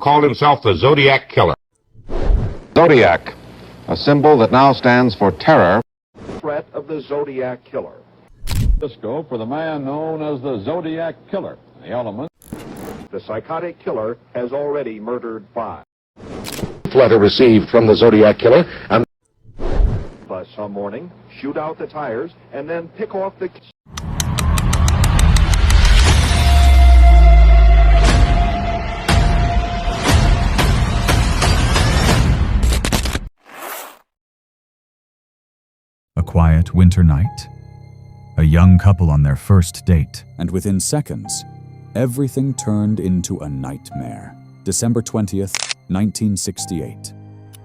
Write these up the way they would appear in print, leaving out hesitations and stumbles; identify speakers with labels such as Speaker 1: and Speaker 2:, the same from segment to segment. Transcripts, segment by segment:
Speaker 1: Called himself the Zodiac Killer.
Speaker 2: Zodiac, a symbol that now stands for terror.
Speaker 3: Threat of the Zodiac Killer.
Speaker 4: Disco for the man known as the Zodiac Killer. The element.
Speaker 3: The psychotic killer has already murdered 5.
Speaker 1: Letter received from the Zodiac Killer, and
Speaker 3: But some morning, shoot out the tires and then pick off the...
Speaker 5: A quiet winter night. A young couple on their first date. And within seconds, everything turned into a nightmare. December 20th, 1968.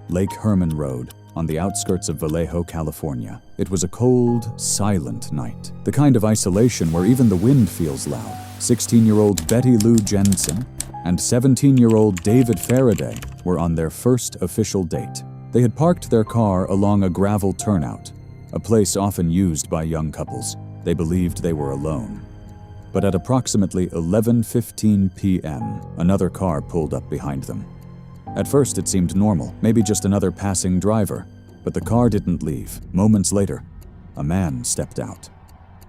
Speaker 5: Lake Herman Road, on the outskirts of Vallejo, California. It was a cold, silent night. The kind of isolation where even the wind feels loud. 16-year-old Betty Lou Jensen and 17-year-old David Faraday were on their first official date. They had parked their car along a gravel turnout, a place often used by young couples. They believed they were alone. But at approximately 11:15 p.m., another car pulled up behind them. At first it seemed normal, maybe just another passing driver, but the car didn't leave. Moments later, a man stepped out.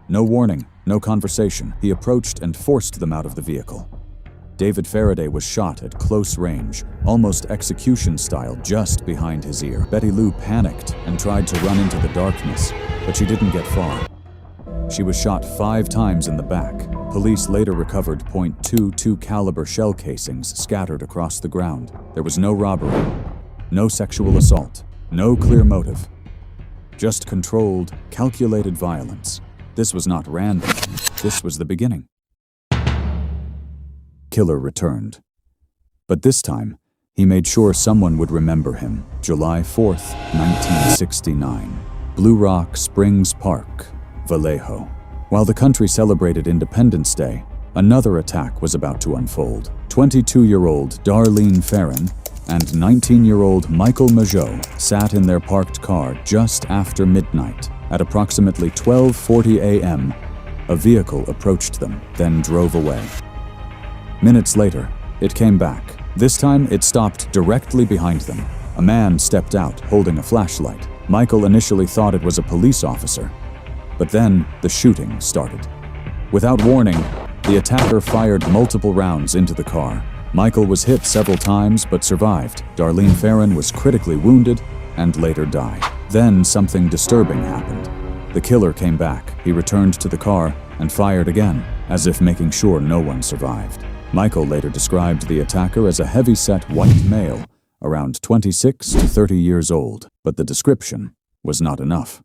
Speaker 5: No warning, no conversation. He approached and forced them out of the vehicle. David Faraday was shot at close range, almost execution style, just behind his ear. Betty Lou panicked and tried to run into the darkness, but she didn't get far. She was shot 5 times in the back. Police later recovered .22 caliber shell casings scattered across the ground. There was no robbery, no sexual assault, no clear motive. Just controlled, calculated violence. This was not random. This was the beginning. Killer returned. But this time, he made sure someone would remember him. July 4th, 1969. Blue Rock Springs Park, Vallejo. While the country celebrated Independence Day, another attack was about to unfold. 22-year-old Darlene Ferrin and 19-year-old Michael Majot sat in their parked car just after midnight. At approximately 12:40 a.m., a vehicle approached them, then drove away. Minutes later, it came back. This time, it stopped directly behind them. A man stepped out, holding a flashlight. Michael initially thought it was a police officer, but then the shooting started. Without warning, the attacker fired multiple rounds into the car. Michael was hit several times but survived. Darlene Ferrin was critically wounded and later died. Then something disturbing happened. The killer came back. He returned to the car and fired again, as if making sure no one survived. Michael later described the attacker as a heavy-set white male, around 26 to 30 years old, but the description was not enough.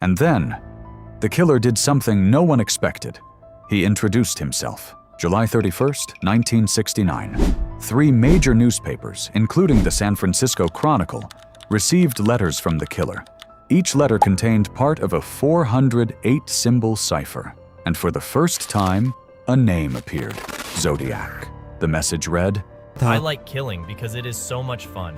Speaker 5: And then, the killer did something no one expected. He introduced himself. July 31st, 1969. 3 major newspapers, including the San Francisco Chronicle, received letters from the killer. Each letter contained part of a 408-symbol cipher, and for the first time, a name appeared: Zodiac. The message read,
Speaker 6: I like killing because it is so much fun.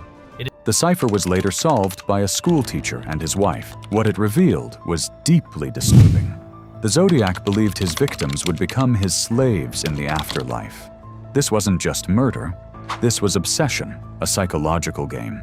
Speaker 5: The cipher was later solved by a school teacher and his wife. What it revealed was deeply disturbing. The Zodiac believed his victims would become his slaves in the afterlife. This wasn't just murder, this was obsession, a psychological game.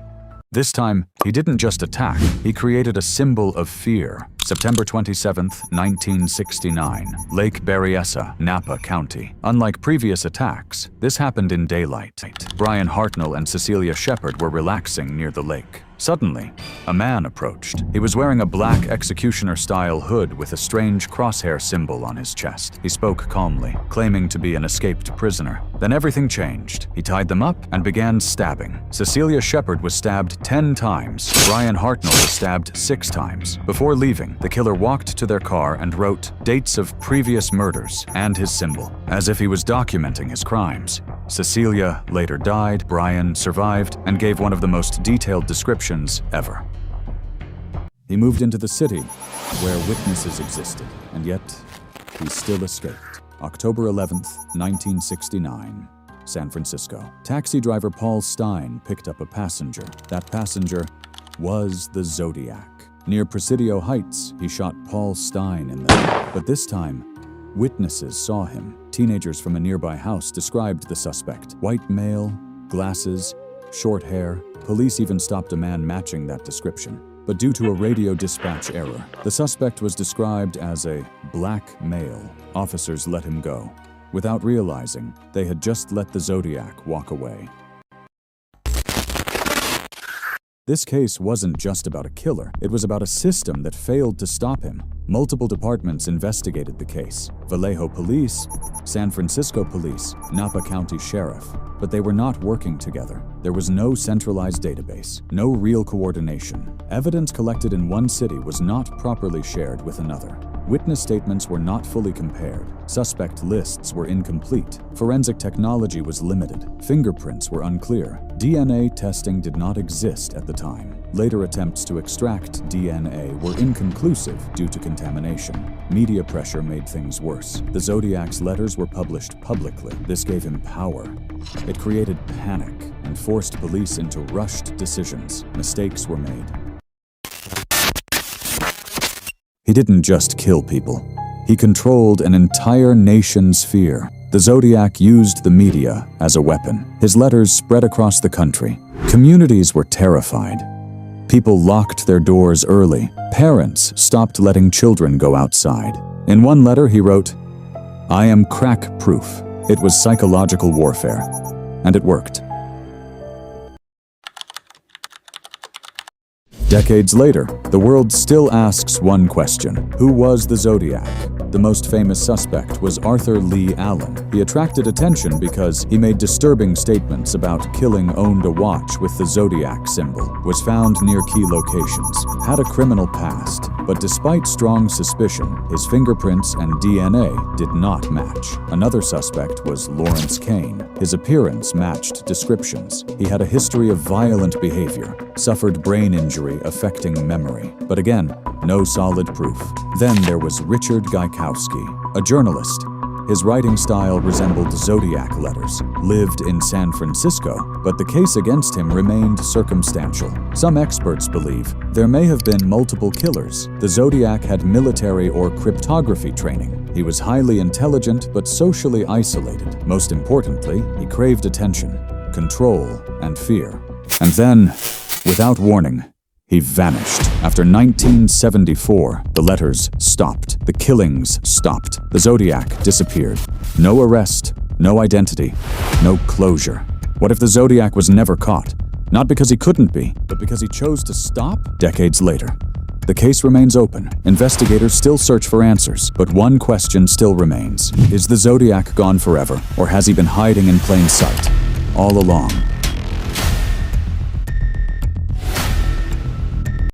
Speaker 5: This time, he didn't just attack, he created a symbol of fear. September 27th, 1969, Lake Berryessa, Napa County. Unlike previous attacks, this happened in daylight. Brian Hartnell and Cecilia Shepard were relaxing near the lake. Suddenly, a man approached. He was wearing a black executioner-style hood with a strange crosshair symbol on his chest. He spoke calmly, claiming to be an escaped prisoner. Then everything changed. He tied them up and began stabbing. Cecilia Shepard was stabbed 10 times. Brian Hartnell was stabbed 6 times. Before leaving, the killer walked to their car and wrote dates of previous murders and his symbol, as if he was documenting his crimes. Cecilia later died, Brian survived, and gave one of the most detailed descriptions ever. He moved into the city, where witnesses existed, and yet he still escaped. October 11th, 1969, San Francisco. Taxi driver Paul Stine picked up a passenger. That passenger was the Zodiac. Near Presidio Heights, he shot Paul Stine in the head. But this time, witnesses saw him. Teenagers from a nearby house described the suspect. White male, Glasses, short hair. Police even stopped a man matching that description. But due to a radio dispatch error, the suspect was described as a black male. Officers let him go. Without realizing, they had just let the Zodiac walk away. This case wasn't just about a killer, it was about a system that failed to stop him. Multiple departments investigated the case. Vallejo Police, San Francisco Police, Napa County Sheriff. But they were not working together. There was no centralized database, no real coordination. Evidence collected in one city was not properly shared with another. Witness statements were not fully compared. Suspect lists were incomplete. Forensic technology was limited. Fingerprints were unclear. DNA testing did not exist at the time. Later attempts to extract DNA were inconclusive due to contamination. Media pressure made things worse. The Zodiac's letters were published publicly. This gave him power. It created panic and forced police into rushed decisions. Mistakes were made. He didn't just kill people. He controlled an entire nation's fear. The Zodiac used the media as a weapon. His letters spread across the country. Communities were terrified. People locked their doors early. Parents stopped letting children go outside. In one letter he wrote, "I am crack-proof." It was psychological warfare, and it worked. Decades later, the world still asks one question: who was the Zodiac? The most famous suspect was Arthur Lee Allen. He attracted attention because he made disturbing statements about killing owned a watch with the Zodiac symbol, was found near key locations, had a criminal past, but despite strong suspicion, his fingerprints and DNA did not match. Another suspect was Lawrence Kane. His appearance matched descriptions. He had a history of violent behavior, suffered brain injury affecting memory. But again, no solid proof. Then there was Richard Gaikowski, a journalist. His writing style resembled Zodiac letters, lived in San Francisco, but the case against him remained circumstantial. Some experts believe there may have been multiple killers. The Zodiac had military or cryptography training. He was highly intelligent but socially isolated. Most importantly, he craved attention, control, and fear. And then, without warning, he vanished. After 1974, the letters stopped. The killings stopped. The Zodiac disappeared. No arrest, no identity, no closure. What if the Zodiac was never caught? Not because he couldn't be, but because he chose to stop? Decades later, the case remains open. Investigators still search for answers, but one question still remains. Is the Zodiac gone forever, or has he been hiding in plain sight all along?